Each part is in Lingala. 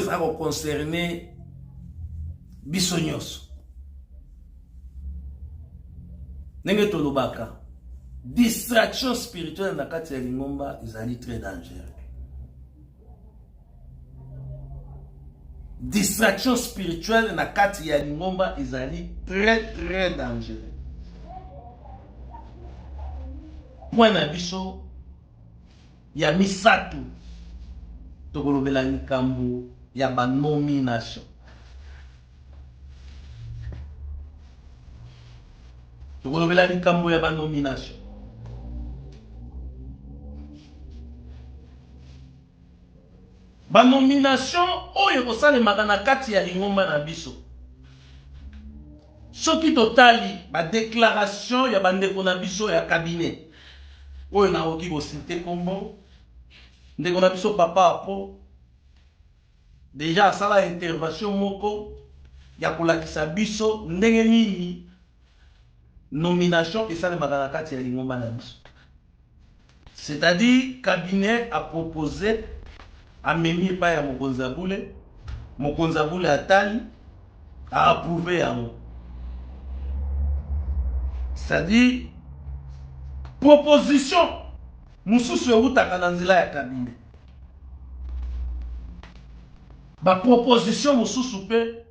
ça va concerner Bissonyos. Nenge tolobaka. Distraction spirituelle na kati ya lingomba ezali très dangereux. Distraction spirituelle na kati ya lingomba ezali très dangereux. Mwana biso ya misatu tokolobela likambo ya ba nomination. Tokolobela likambo ya ba nomination. Ba nomination oyo kosalemaka na kati ya lingomba na biso. Soki totali ba déclaration ya bandeko na biso ya cabinet. Oyo na oki kosite kombo. Ndeko na biso papa apo. Déjà asala intervention moko ya kolakisa biso ndenge nini nomination esalemaka na kati ya lingomba na biso. C'est-à-dire cabinet a proposé amemi pa ya Mokonzabule atali a approuvé yango. C'est-à-dire proposition mususu eutaka na nzela ya cabinet. Ba proposition mususu pe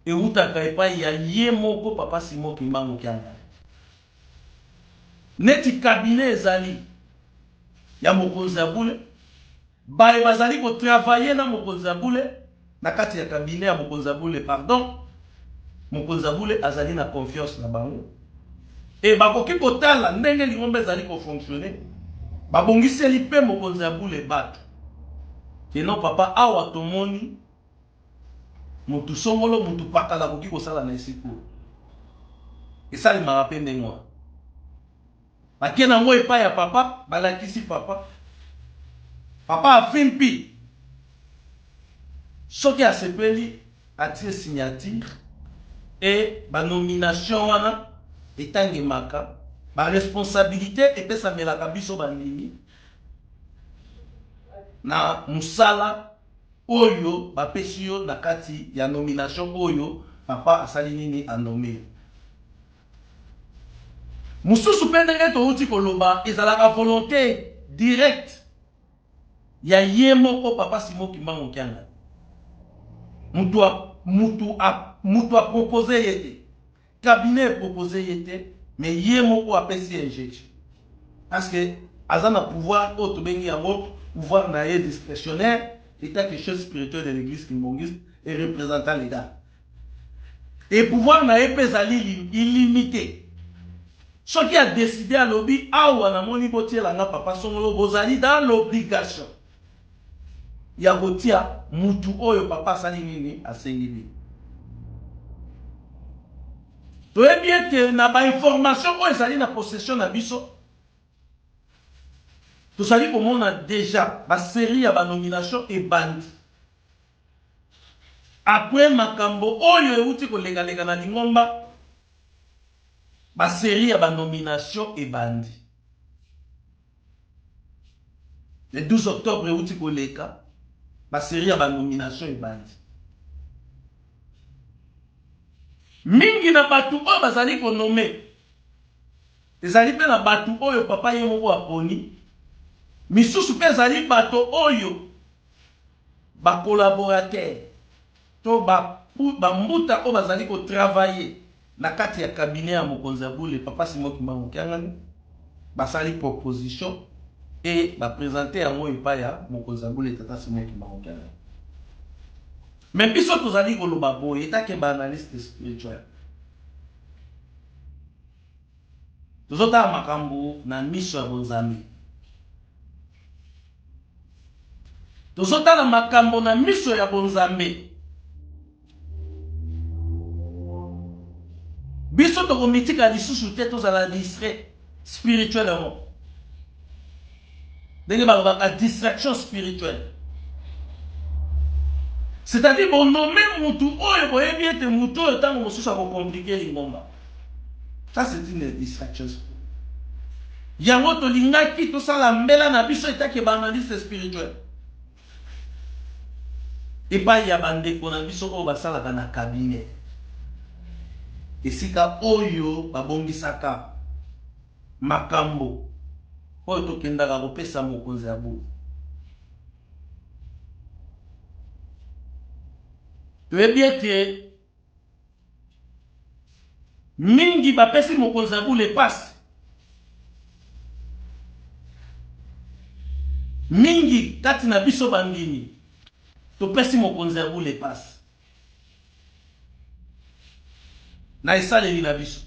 eutaka epai ya ye moko papa Simon Kimbangu Kyanga. Neti cabinet ezali ya Mokonzabule baye bazali ko travailler na Mokonzabule na kati ya cabinet ya Mokonzabule pardon. Mokonzabule azali na confiance na bango. Et bakoki kotala ndenge lingomba ezali ko fonctionner. Babongiseli pe Mokonzabule bato. Keno papa awa tomoni mutu songolo mutu pakala koki kosala na esiko. Esali marape ndengwa. Bakena ngo epai ya papa, balakisi papa. Papa afimpi. Soki asepeli atie signature et ba nomination wana etangemaka ba responsabilité epesamelaka biso bandimi na musala oyo bapesi yo na kati ya nomination oyo papa asali nini anome. Mususu pe ndenge touti koloba ezalaka volonté directe ya ye moko papa Simon Kimbangu Kyanga. Mutu a proposé yete. Cabinet proposé yete, mais ye moko apesi injection. Parce que azana pouvoir autre bengi yango pouvoir na ye discrétionnaire, état que chose spirituelle de l'église kimbongiste et représentant légal. Et pouvoir na ye pesali illimité. Ce qui a décidé à lobby awa na moni botier langa papa songolo bozali dans l'obligation. Ya kotia mutu oyo papa sali nini asengili. Toye bien que na ba information oyo sali na possession na biso. To sali komona déjà ba série ya ba nomination et bandi. Après makambo oyo euti kolega na lingomba ba série ya ba nomination et bandi. Le 12 octobre euti kolega ba série ya ba nomination et bandi. Mingi na batu oyo bazali ko nommer. Ezali pe na batu oyo papa ye moko aponi. Misusu pe ezali bato oyo ba collaborateur. To ba mbuta oyo bazali ko travailler na kati ya cabinet ya Mokonzabule papa Simon Kimbangu Kyanga. Basali proposition et ba présenter yango epai ya Mokonzabule tata Simon Kimbangu Kyanga. Mais biso tozali koloba boye etake ba analyste spirituel. Tozotala makambo na miso ya bonzambe. Tozotala makambo na miso ya bonzambe. Biso tokomitika lisusu te tozala distrait spirituellement. Ndenge balobaka distraction spirituelle. C'est-à-dire bon nommer mutu oyo boyebi ete mutu oyo tango mosusu ako compliquer lingomba. Ça c'est une distraction. Yango tolingaki tosala mbela na biso etake ba analyste spirituel. epai ya bandeko na biso oyo basalaka na cabinet esika oyo babongisaka makambo oyo tokendaka kopesa mokonzi ya bule. Toyebi ete mingi bapesi mokonzi ya bule pasi, mingi kati na biso bangini topesi mokonzi ya bule pasi na esaleli na biso,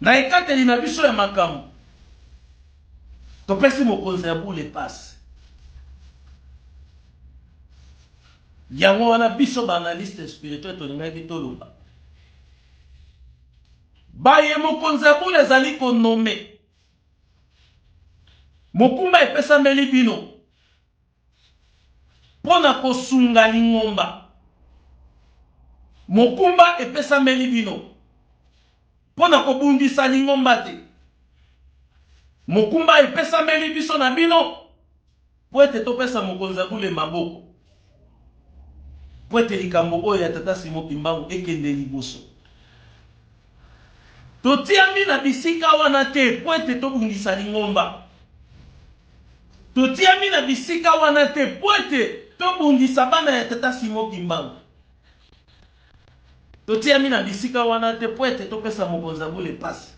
na ekateli na biso ya makambo topesi mokonzi ya bule pasi. Yango wana biso baanalyste spirituel tolingaki toloba baye mokonzi ya bule ezali konome, mokumba epesameli bino mpona kosunga lingomba, mokumba epesameli bino mpona kobundisa lingomba te, mokumba epesameli biso na bino po ete topesa mokonzi ya bule maboko, po ete likambo oyo ya tata Simon Kimbangu ekende liboso. Totiami na bisika wana te po ete tobundisa lingomba, totiami na bisika wana te po ete tobundisa bana ya tata Simon Kimbangu, totiami na bisika wana te po ete topesa mokonzi ya bule pasi,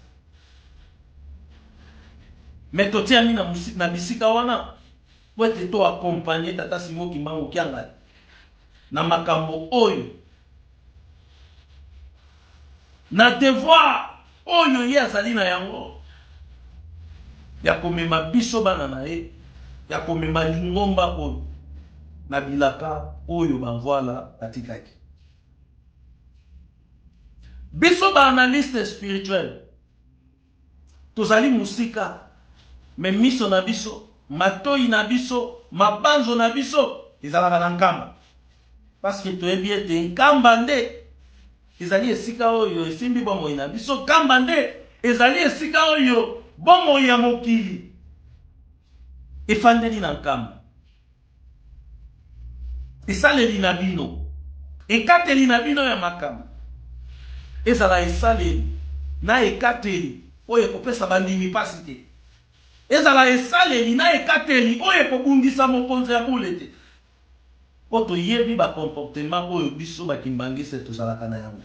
mais totiami na bisika wana po ete toakompanye tata Simon Kimbangu Kiangala na makambo oyo, na devoir oyo ye azali na yango ya komema biso bana na ye, ya komema lingomba oyo na bilaka oyo banvoila batikaki. Biso baanalyste spirituel tozali musika, me miso na biso, matoi na biso, mabanzo na biso ezalaka na nkamba, parce que toyebi ete nkamba nde ezali esika oyo esimbi bomoi na biso, nkamba nde ezali esika oyo bomoi ya mokili efandeli na nkamba. Esaleli na bino, ekateli na bino ya makambo ezala esaleli na ekateli oyo ekopesa bandimi pasi te, ezala esaleli na ekateli oyo ekobundisa mokonzi ya bule te, po toyebi bakomportema oyo biso bakimbangise tozalaka na yango.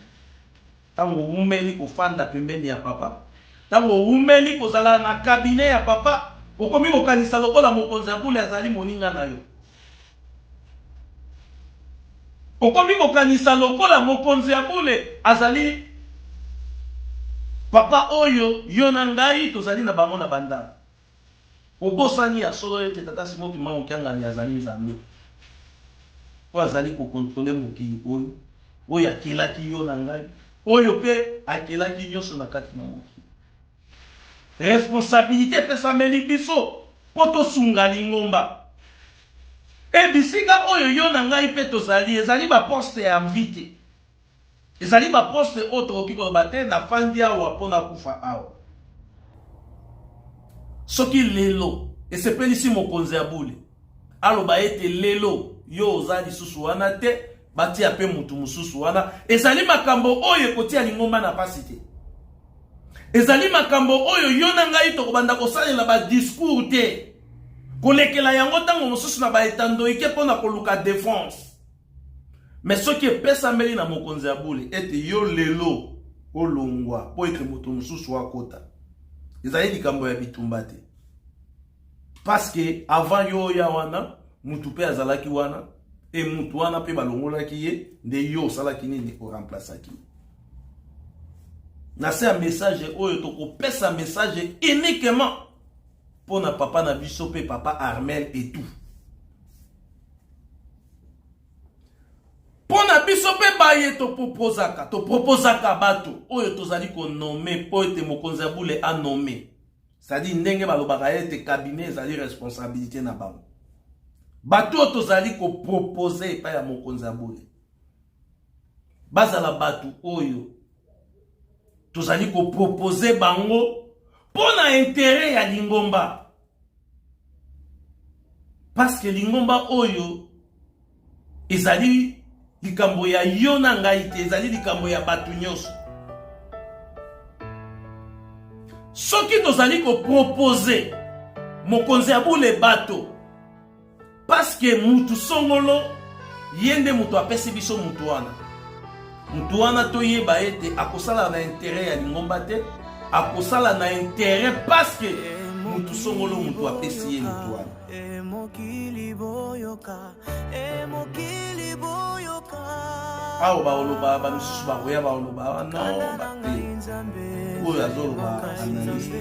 Tango umeli kofanda pembeni ya papa, tango umeli kozala na cabinet ya papa, okomi kokanisa lokola mokonzi ya bule azali moninga na yo, okomi kokanisa lokola mokonzi ya bule azali papa oyo yo na ngai tozali na bango na bandana. Obosani ya solo ete tata Simon Kimbangu Kiangala azali nzambe, po azali kokontrole mokili oyo oyo akelaki yo na ngai, oyo pe akelaki nyonso na kati na mokili. Responsabilité epesameli biso po tosunga lingomba. E bisika oyo yo na ngai pe tozali ezali baposte ya mvite, ezali baposte oyo tokoki koloba te nafandi awa mpona kufa awa. Soki lelo esepelisi mokonzi ya bule aloba ete lelo yo oza lisusu wana te, batia pe mutu mususu wana, ezali makambo oyo ekotia lingomba na pasi te, ezali makambo oyo yo na ngai tokobanda kosalela ba discours te, kolekela yango ntango mosusu na baetandoike mpona koluka défense. Mais soki epesameli na mokonzi ya bule ete yo lelo olongwa po ete moto mosusu akota, ezali likambo ya bitumba te, parce que avant yo ya wana mutu pe azalaki wana, e mutu wana pe balongolaki ye, nde yo osalaki nini koremplaçaki. Na se un message oyo tokopesa message uniquement pour na papa na biso pe papa Armel et tout. Pour na biso pe baye to proposaka bato oyo tozali ko nommer po ete mokonzi ya bule a nommé. C'est-à-dire ndenge balobaka ete cabinet ezali responsabilité na bango. Bato tozali ko proposer pa ya mokonzi ya bule. Bazala bato oyo tozali ko proposer bango pona intérêt ya lingomba. parce que lingomba oyo ezali likambo ya yo na ngai te, ezali likambo ya bato nyonso. Soki tozali ko proposer mokonzi ya bule bato parce que mutu songolo yende mutu apesi biso mutu wana. Mutu wana toyeba ete akosala na intérêt ya lingomba te, akosala na intérêt parce que mutu songolo mutu apesi ye mutu wana. Aho baoloba bamisusu bakoya baoloba non bate oyo azoloba analyste.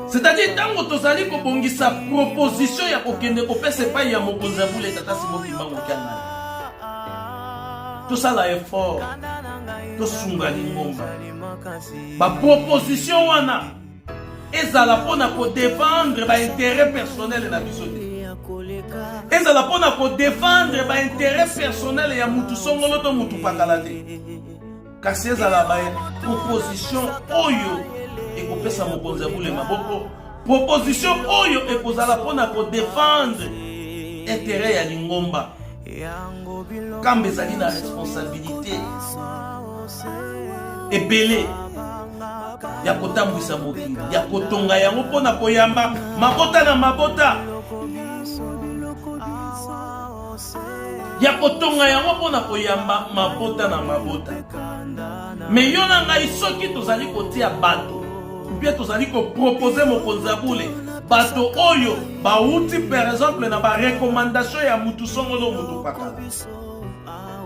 C'est-à-dire tango tozali kobongisa proposition ya kokende kopesa epai ya mokonzi ya bule tata Simon Kimbangu Kyanga, tosala effort tosunga lingomba ba proposition wana ezala pona ko défendre ba intérêt personnel na biso te, ezala pona ko défendre ba intérêt personnel ya mutu songolo to mutu pakala te, kasi ezala ba proposition oyo ekopesa mokonzi ya bule maboko, proposition oyo ekozala pona ko défendre intérêt ya lingomba. Kambe ezali na responsabilité ebele ya kotambwisa mokili, ya kotonga yango mpona koyamba mabota na mabota, ya kotonga yango mpona koyamba mabota na mabota. Me yo na ngai soki tozali kotia bato, bien tozali ko proposer mokonzi ya bule bato oyo bauti par exemple na ba recommandation ya mutu songolo mutu pakala,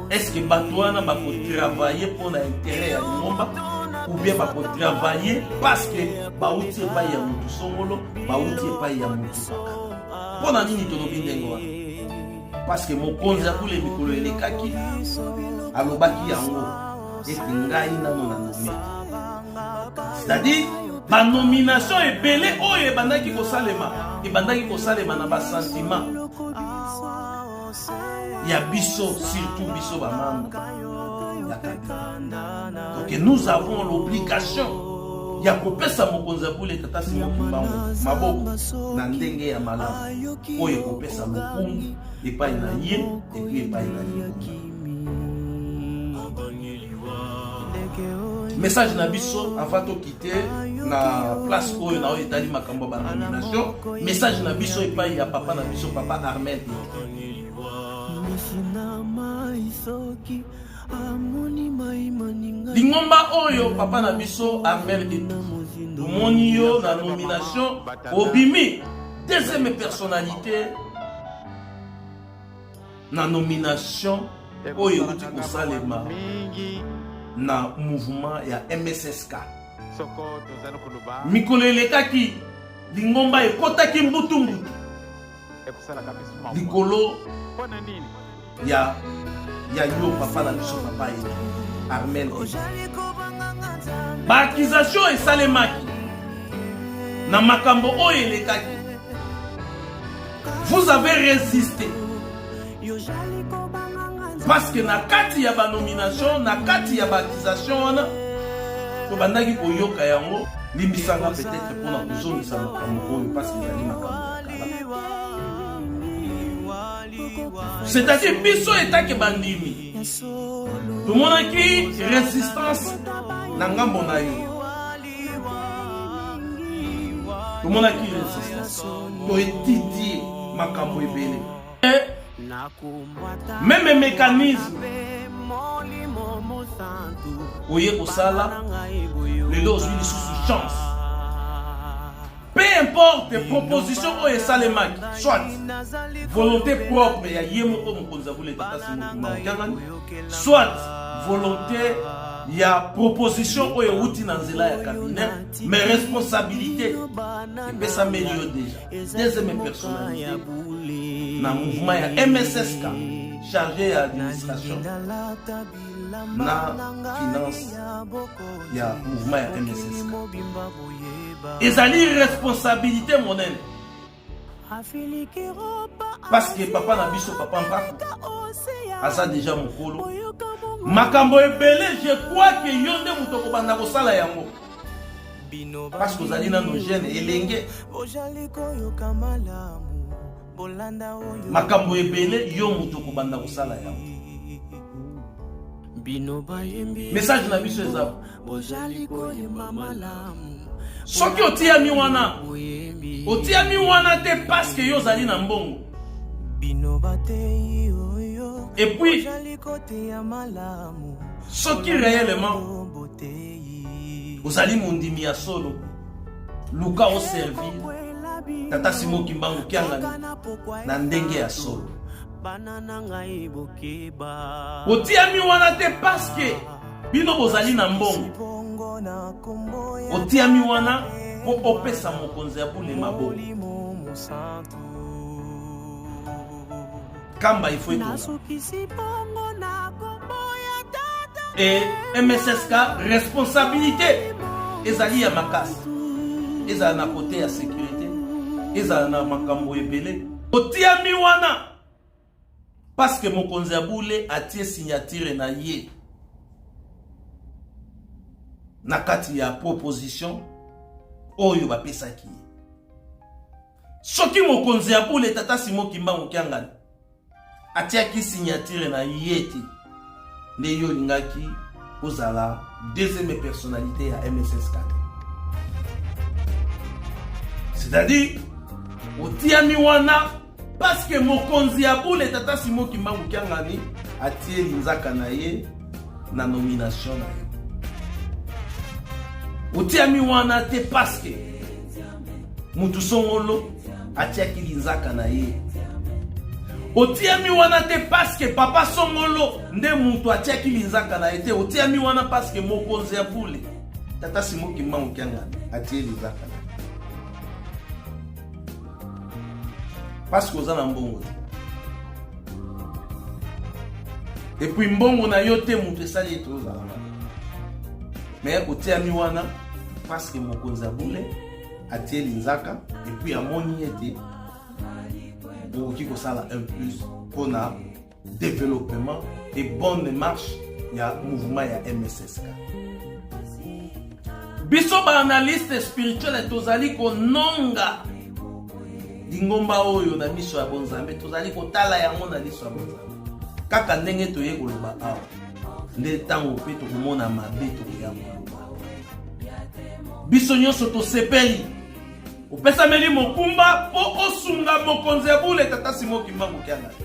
est-ce que bato wana bako travailler pour na intérêt ya lingomba ou bien bako travailler parce que bauti epai ya mutu songolo, bauti epai ya mutu pakala? Pona nini tolobi ndenge wana? Parce que mokonzi ya bule mikolo elekaki alobaki yango ete ngai nano na nomi, c'est-à-dire ba nomination ebele oyo ebandaki kosalema na ba sentiment ya biso, surtout biso ba membre ya kabila. Donc nous avons l'obligation ya kopesa mokonzi ya bule tata Simon Kimbangu maboko na ndenge ya malamu oyo kopesa mokungu epai na ye epi epai na lingomba. Message na biso avant to quitter na place oyo na oyo etali makambo ba nomination. Message na biso epai ya papa na biso, papa Armel. Lingomba oyo papa na biso Armel tomoni yo na nomination obimi deuxième personnalité na nomination oyo uti kosalema na mouvement ya MSSK. Mikolo elekaki lingomba ekotaki mbutu likolo ya yo papa na biso papa Armel. Ba accusation esalemaki na makambo oyo elekaki. Vous avez résisté parce que na kati ya ba nomination, na kati ya ba accusation wana to bandaki koyoka yango limbisanga peut-être pour na kozongisa makambo oyo parce que ezali makambo kala. C'est-à-dire biso etake bandimi tomonaki résistance na ngambo na yo, tomonaki résistance to etidie makambo ebele. Même mécanisme oye kosala lelo ozwi lisusu chance. Peu importe proposition oyo esalemaki, soit volonté propre ya ye moko mokonzi ya bule tata Simon Kimbangu Kyanga, soit volonté ya proposition oyo uti na nzela ya cabinet, mais responsabilité epesameli yo déjà. Deuxième personnalité na mouvement ya MSSK chargé ya administration na finance ya mouvement ya MSSK. Ezali responsabilité monene parce que papa na biso papa Mpaku asa déjà mokolo makambo ebele. Je crois que yo nde muto kobanda kosala yango parce que ozali nano jeune elenge makambo ebele yo moto kobanda kosala yango. Message na biso eza soki otiami wana te parce que yo ozali na mbongo. Et puis soki réellement ozali mondimi ya solo, luka o servir tata Simon Kimbangu Kiangani na ndenge ya solo. Otiami wana te parce que bino bozali na mbongo. Otiami wana po opesa mokonzi ya bule mabo. Kamba il faut être. Et MSSK responsabilité ezali ya makasi. Ezali na côté ya sécurité. Ezali na makambo ebele. Otiami wana parce que mokonzi ya bule atie signature na ye na kati ya proposition oyo bapesaki. Soki mokonzi ya bule tata Simon Kimbangu Kiangani atiaki signature na ye te, nde yo lingaki ozala deuxième personnalité ya MSSK. C'est-à-dire otiami wana parce que mokonzi ya bule tata Simon Kimbangu Kiangani atie linzaka na ye na nomination na ye. Otiami wana te parce que mutu songolo atiaki linzaka na ye. Otiami wana te parce que papa songolo nde mutu atiaki linzaka na ye te. Otiami wana parce que mokonzi ya bule tata Simon Kimbangu Kiangani atie linzaka na ye. Parce que vous avez un bon. Et puis mbongo na yote mutu sali eto za. Mais otiami wana parce que mokonzi bule atie linzaka et puis amoni ete boki ko sala un plus pour na développement et bonne marche ya mouvement ya MSSK. Biso ba analyste spirituel tozali ko nonga Dingomba oyo na miso ya bonzambe tozali kotala yango na liso ya bonzambe kaka ndenge toye koloba awa nde tango pe tokomona mabe tokoya koloba biso nyonso tosepeli opesameli mokumba po osunga mokonzi ya bule tata Simon Kimbangu Kiangani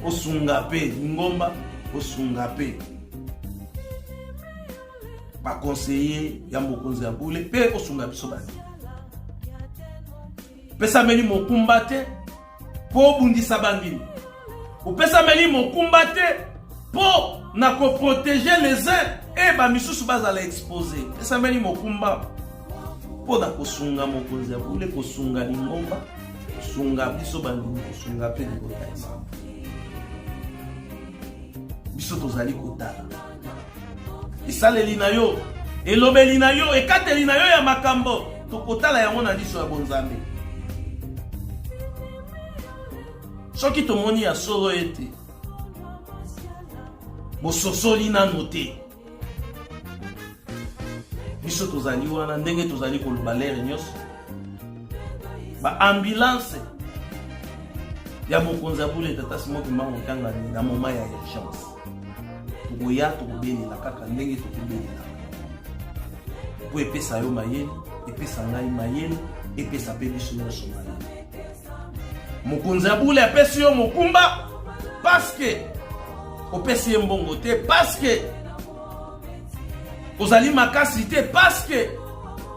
osunga pe Dingomba osunga pe ba conseiller ya mokonzi ya bule pe osunga biso basi pesa meli mokumba te po bundisa bangini. Pesa meli mokumba te po na ko protéger les uns et ba misusu bazala exposer. Pesa meli mokumba po na ko sunga mokonzi ya bule ko sunga Dingomba, sunga biso bangini, sunga pe de kotaisa. Biso tozali kotala. Isaleli na yo, elobeli na yo, ekateli na yo ya makambo, tokotala yango na liso ya bonzambe. Soki tomoni ya solo ete bososoli nano te biso tozali wana ndenge tozali koloba lere nyonso ba ambulance ya mokonzi ya bule tata Simon Kimbangu Kiangani na moma ya urgence tokoya tokobelela kaka ndenge tokobelela po epesa yo mayele epesa ngai mayele epesa pe biso nyonso mayele. Mokonzi ya bule apesi yo mokumba parce que opesi ye mbongo te, parce que ozali makasi te, parce que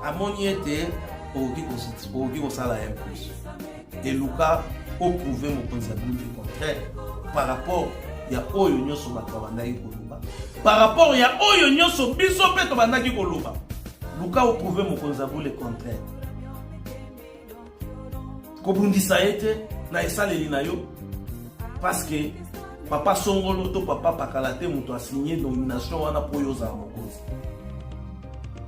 amoni ete okoki kosala un plus. Et luka oprouve mokonzi ya bule le contraire par rapport ya oyo nyonso bato bandaki koloba, par rapport ya oyo nyonso biso pe to bandaki koloba. Luka oprouve mokonzi ya bule le contraire. Kobundisa ete na esaleli na yo parce que papa songolo to papa pakalate muto a signé nomination wana po yo za mokonzi.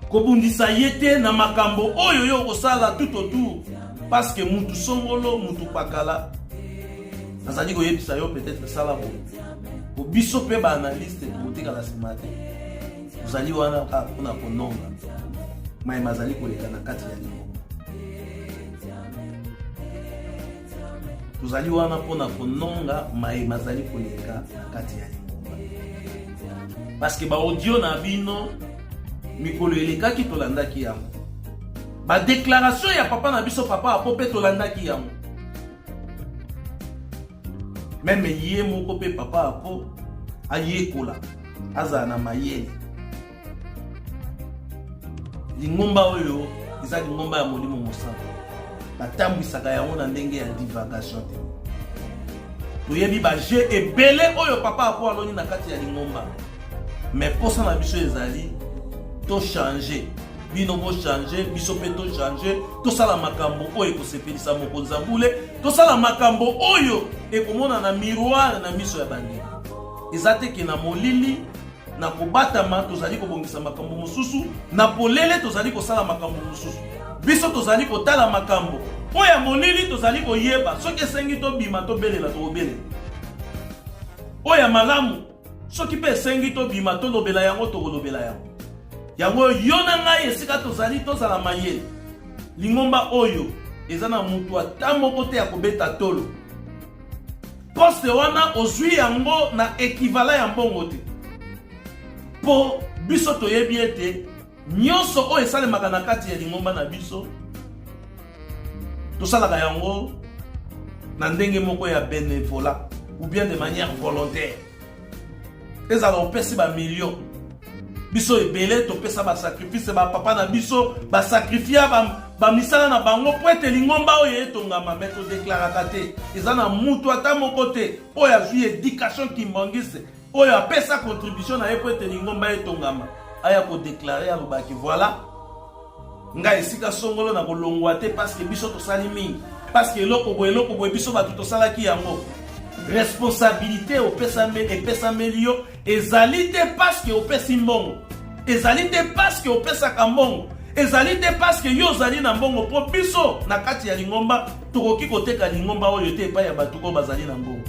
Kobundisa yete na makambo oyo yo kosala tout autour parce que mutu songolo mutu pakala azali koyebisa yo peut-être sala bo. Po biso pe ba analyste kotika la simate. Uzali wana ka kuna kononga. mai mazali koleka na kati ya lingomba. Tozali wana pona kononga mai mazali koleka na kati ya lingomba. Parce que ba audio na bino mikolo elekaki tolandaki yango. Ba déclaration ya papa na biso papa apope tolandaki yango. Même yé moko pe papa apo ayekola aza na mayele. Lingomba oyo eza lingomba ya molimo mosala. Batambwisaka yango na ndenge ya divagation. Toyebi ba je ebele oyo papa apo aloni na kati ya lingomba. Mais posa na biso ezali to changer. Bino bo changer, biso pe to changer, to sala makambo oyo ekosepelisa mokonzi Bule, to sala makambo oyo ekomona na miroir na miso ya bandi. Ezate ke na molili na kobatama tozali kobongisa makambo mosusu, na polele tozali kosala makambo mosusu. Biso tozali kotala makambo oyo molili tozali koyeba soki esengi to bima to belela to obele. Oyo malamu soki pe esengi to bima to lobela yango to lobela yango. Yango yona ngai esika tozali tozala mayele. Lingomba oyo eza na mutu ata moko te ya kobeta tolo. Poste wana ozwi yango na equivalent ya mbongo te. Po biso toyebi ete nyonso oyo esalemaka na kati ya lingomba na biso tosalaka yango na ndenge moko ya bénévolat ou bien de manière volontaire. Ezala opesi ba million. Biso ebele topesa ba sacrifice ba papa na biso ba sacrifier ba misala na bango po ete lingomba oyo etongama meto déclaraka te. Eza na mutu ata moko te oyo azwi éducation kimbangise oyo apesa contribution na ye po ete lingomba etongama aya ko déclarer alobaki voilà nga esika songolo na kolongwa te parce que biso tosali mingi parce que eloko boye biso batu tosalaki yango. Responsabilité opesa melio ezali te parce que opesi mbongo, ezali te parce que opesaka mbongo, ezali te parce que yo zali na mbongo po biso na kati ya lingomba tokoki koteka lingomba oyo te epai ya batu ko bazali na mbongo.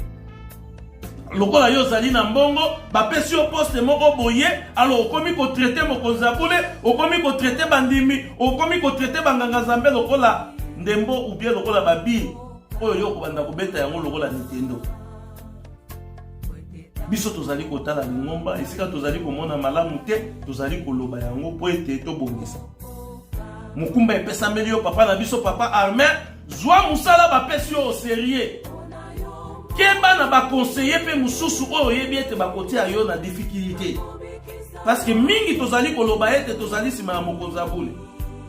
Lokola yo zali na mbongo bapesi yo poste moko boye alors okomi ko traiter mokonzi Bule, okomi ko traiter bandimi, okomi ko traiter banganga Nzambe lokola ndembo ou bien lokola babi oyo yo kobanda kobeta yango lokola Nintendo. Biso tozali kotala lingomba esika tozali komona malamu te tozali koloba yango po ete tobongisa. Mukumba epesa melio papa na biso papa Armel zwa musala bapesi yo au sérieux. Keba na ba conseiller pe mususu oyo yebi ete bakotia yo na difficulté. Parce que mingi tozali koloba ete tozali sima ya mokonzi Bule.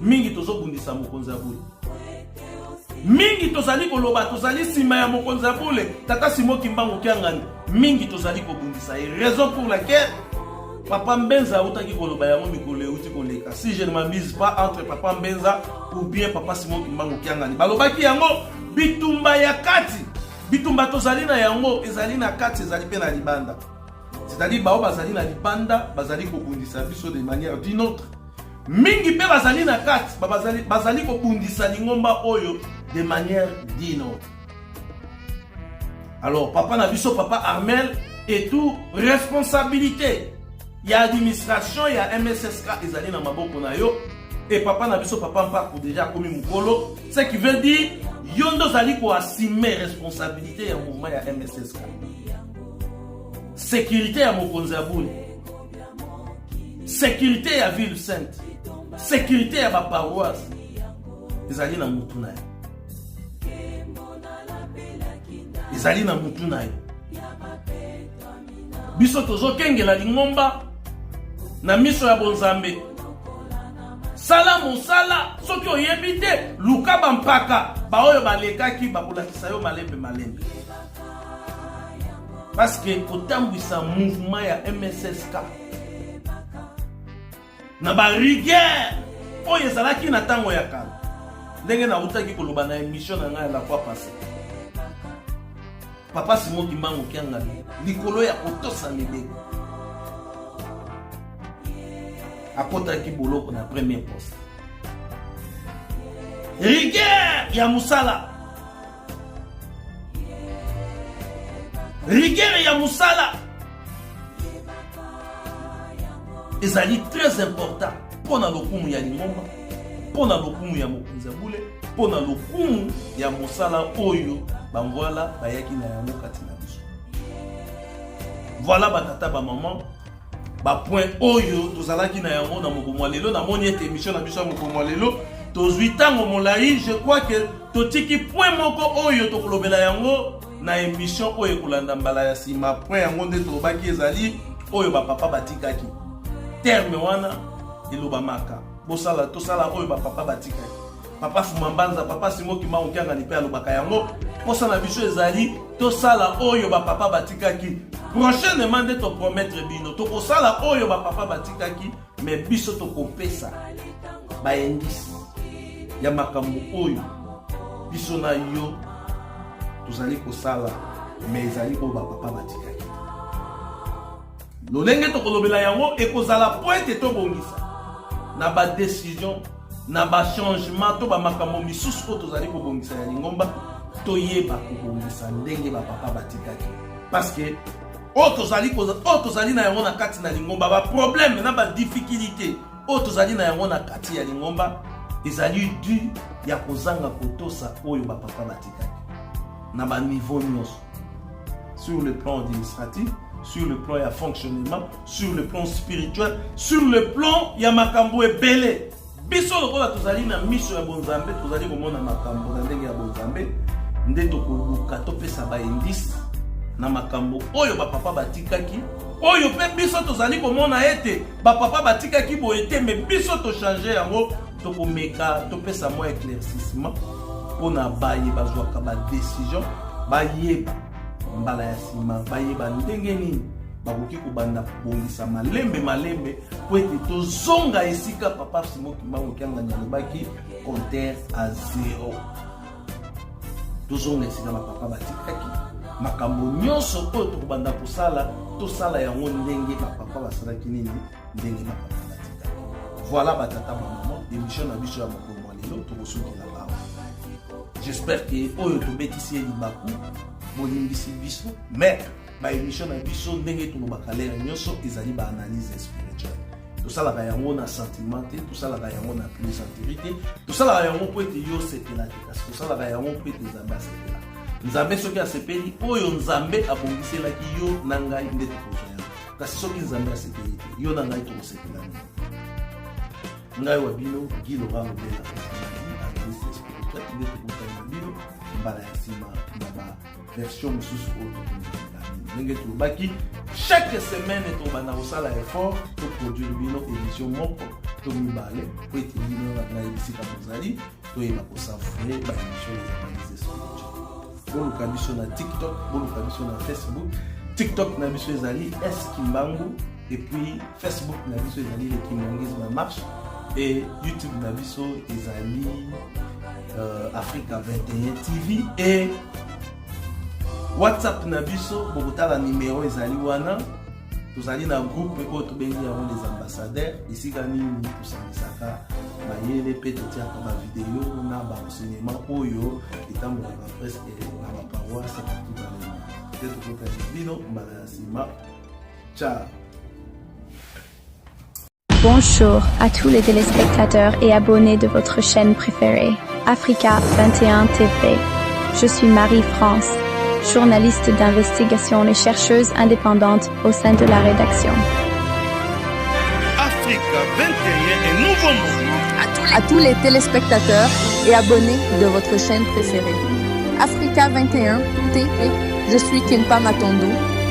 Mingi tozobundisa mokonzi Bule. Mingi tozali koloba tozali sima ya mokonzi Bule tata Simo Kimbangu Kiangani. Mingi tozali kobundisa et raison pour laquelle papa Mbenza utaki koloba yango mikolo uti koleka. Si je ne m'amuse pas entre papa Mbenza ou bien papa Simo Kimbangu Kiangani. Balobaki yango bitumba ya kati. Bitumba tozali na yango ezali na kati ezali pe na libanda. C'est-à-dire bao bazali na libanda bazali kobundisa biso de manière d'une autre. Mingi pe bazali na kati bazali kobundisa lingomba oyo de manière d'une autre. Alors papa na biso papa Armel et tout responsabilité. Il y a administration, il y a MSSK ezali na maboko na yo et papa na biso papa Mpako déjà comme mukolo, ce qui veut dire yondo zali ko assumer responsabilité ya mouvement ya MSSK. Sécurité ya mokonzi Bule. Sécurité ya ville sainte. Sécurité ya ba paroisse. Ezali na mutu na yo. Ezali na mutu na yo. Biso tozokengela lingomba na miso ya bonzambe. Sala mosala soki oyebi te luka bampaka baoyo balekaki bakolakisa yo malembe. Parce que kotambwisa mouvement ya MSSK na ba rigueur oyo ezalaki na tango ya kala. Ndenge na utaki koloba na émission na ngai la fois passée. Papa Simo Kimbangu Kiangani likolo ya kotosa mibeko akotaki boloko na premier poste. Rigueur ya musala. Rigueur ya musala ezali très important pona lokumu ya lingomba, pona lokumu ya mokonzi bule, pona lokumu ya mosala oyo bangwala bayaki na yango kati na biso. Voilà batata ba maman ba point oyo tozalaki na yango na mokomwa lelo na moni ete émission na biso ya mokomwa lelo tozwi tango molai. Je crois que totiki point moko oyo tokolobela yango na émission oyo kolanda mbala ya sima. Point yango nde tobaki ezali oyo ba papa batikaki terme wana eloba maka bosala tosala oyo ba papa batikaki. Papa Fumambanza, papa Simoki Maokianga ni pe alobaka yango posala biso ezali tosala oyo ba papa batikaki. Prochainement nde to promettre bino tokosala oyo ba papa batikaki, mais biso tokopesa ba indice ya makambo oyo biso na yo tozali kosala, mais ezali oyo ba papa batikaki. Lolenge tokolobela yango ekozala pointe tobongisa na ba décision na ba changement to ba makambo misusu oyo tozali kobongisa ya lingomba toyeba kobongisa ndenge ba papa batikaki, parce que tozali na yango na kati na lingomba ba problème na ba difficulté tozali na yango na kati ya lingomba ezali dû ya kozanga kotosa oyo ba papa batikaki na ba niveau nyonso, sur le plan administratif, sur le plan ya fonctionnement, sur le plan spirituel, sur le plan ya makambo ebele. Biso lokola tozali na miso ya bonzambe tozali komona makambo na ndenge ya bonzambe nde tokoluka topesa ba indice na makambo oyo ba papa batikaki oyo pe biso tozali komona ete ba papa batikaki boye te, mais biso to changer yango tokomeka topesa mo éclaircissement pona baye bazwaka ba décision bayeba mbala ya sima bayeba ndenge nini bakoki kobanda kobongisa malembe po ete tozonga esika papa Simoki Maokianga alobaki compteur à 0. Tozonga esika ba papa batikaki makambo nyonso oyo tokobanda kosala tosala yango ndenge ba papa basalaki nini, ndenge ba papa batikaki. Voilà batata ba maman émission na biso ya mokomwa lelo tokosukela bawa. J'espère que oyo tobetisi libaku bolimbisi biso, mais ba émission na biso ndenge tolobaka lere nyonso ezali ba analyse spirituelle. Tosalaka yango na sentiment te, tosalaka yango na plaisanterie te, tosalaka yango po ete yo sepela te, kasi tosalaka yango po ete Nzambe asepela. Nzambe soki asepeli oyo Nzambe abongiselaki yo na ngai nde tokozwa yango, kasi soki Nzambe asepeli te yo na ngai tokosepela nini. Ngai wa bino Guy Laurent Lobela analyse spirituelle nde tokokani na bino mbala ya nsima na ba version mosusu oyo ndenge tolobaki chaque semaine tobanda kosala effort toproduire bino émission moko to mibale po ete bino na esika bozali toyeba kosavoure ba émission ya analyse spirituelle. Boluka biso na TikTok, boluka biso na Facebook. TikTok na biso ezali Kimbangu, et puis Facebook na biso ezali le Kimbangisme marche, et YouTube na biso ezali Africa 21 TV, et WhatsApp na biso bokotala numéro ezali wana. Tozali na groupe oyo tobengi yango les ambassadeurs, esika nini tosangisaka mayele pe totiaka ba video na ba enseignement oyo etambolaka presque na ba paroisse partout dans le monde. Peut-être que bino mbala ya sima. Ciao. Bonjour à tous les téléspectateurs et abonnés de votre chaîne préférée, Africa 21 TV. Je suis Marie-France, journaliste d'investigation et chercheuse indépendante au sein de la rédaction. Africa 21 est nouveau monde. À tous les téléspectateurs et abonnés de votre chaîne préférée, Africa 21 TV. Je suis Kimpa Matondo,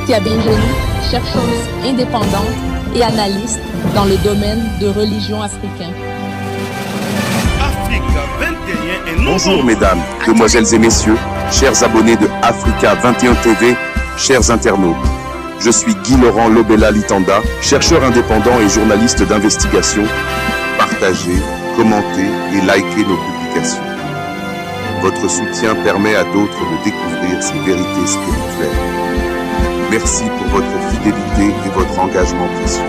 qui a bienvenue, chercheuse indépendante et analyste dans le domaine de religion africain. Africa 21 est nouveau. Bonjour mesdames, demoiselles et messieurs, chers abonnés de Africa 21 TV, chers internautes. Je suis Guy Laurent Lobela Litanda, chercheur indépendant et journaliste d'investigation. Partagez, commentez et likez nos publications. Votre soutien permet à d'autres de découvrir ces vérités spirituelles. Merci pour votre fidélité et votre engagement précieux.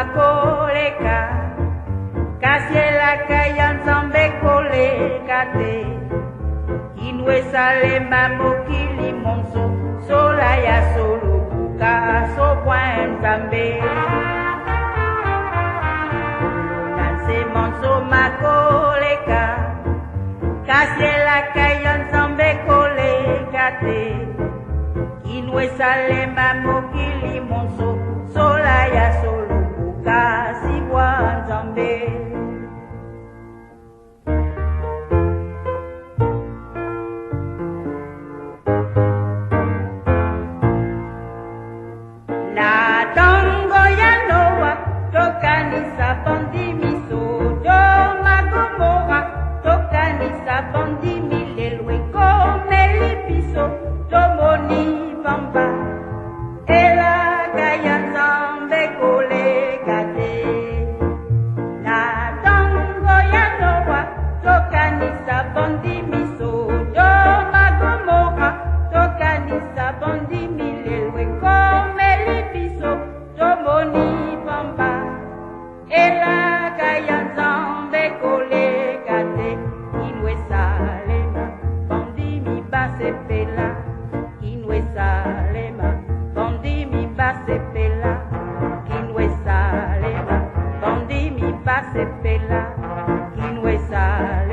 makoleka kasiela kayanzambe kolekate inwe salema mokili monso sola ya solo buka so bwanzambe nanse monso makoleka kasiela kayanzambe kolekate inwe salema mokili monso sola ya solo buka si bwanzambe na tongo ya Noa tokanisa bondimi sodo magomora tokanisa bondimi lelwe komeli biso tomoni bamba ela kaya nzambe kolekate na tongo ya Noa tokanisa bondimi sodo magomora tokanisa bondimi lelwe komeli biso tomoni bamba ela kaya nzambe kolekate inwe salema bondimi basepela inwe salema bondimi basepela inwe salema bondimi basepela inwe salema